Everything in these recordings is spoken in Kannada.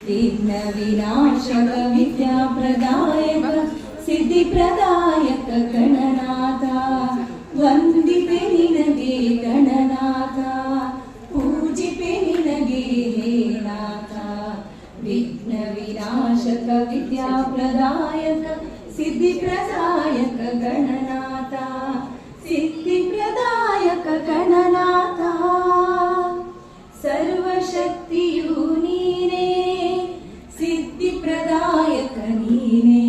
विघ्न विनाशक विद्याप्रदायक सिद्धिप्रदायक गणनाथ ವಂದಿಪೆ ನಿನಗೆ ಗಣನಾಥ ಪೂಜಿಪೆ ನಿನಗೆ ಹೇ ನಾಥ ವಿಘ್ನ ವಿನಾಶಕ ವಿದ್ಯಾಪ್ರದಾಯಕ ಸಿದ್ಧಿಪ್ರದಾಯಕ ಗಣನಾಥ ಸಿದ್ಧಿಪ್ರದಾಯಕ ಗಣನಾಥ ಸರ್ವಶಕ್ತಿಯು ನೀನೇ ಸಿದ್ಧಿಪ್ರದಾಯಕ ನೀನೇ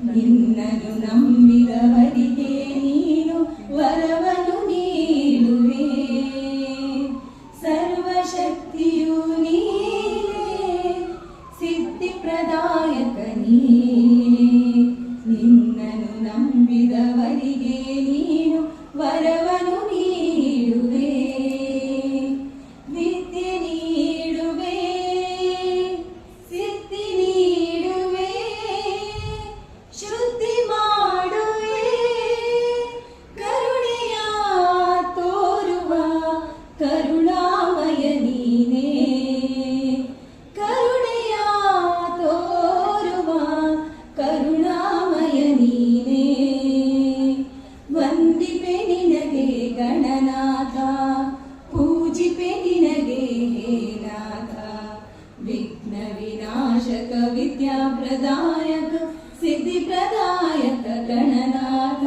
ನಿನ್ನನ್ನು ನಂಬಿದವರಿಗೆ ನೀನು ವರವನ್ನು ನೀಡುವೆ ಸರ್ವಶಕ್ತಿಯು ನೀನೇ ಸಿದ್ಧಿಪ್ರದಾಯಕ ನೀನೇ ನಿನ್ನನ್ನು ನಂಬಿದವರಿಗೆ ನೀನು ವರವನ್ನು ನೀಡುವೆ ವಿದ್ಯೆ ನೀಡುವೆ ಸಿದ್ಧಿ ನೀಡುವೆ ಶುದ್ಧಿ ಮಾಡುವೆ ಕರುಣೆಯ ತೋರುವ ಕರುಣಾಮಯ ನೀನೇ ಕರುಣೆಯ ತೋರುವ ಕರುಣಾಮಯ ನೀನೇ ವಂದಿಪೆ ನಿನಗೆ ಗಣನಾಥ ಪೂಜಿಪೆ ನಿನಗೆ ಹೇ ನಾಥ ವಿಘ್ನ ವಿನಾಶಕ ವಿದ್ಯಾಪ್ರದಾಯಕ ಸಿದ್ಧಿಪ್ರದಾಯಕ ಗಣನಾಥ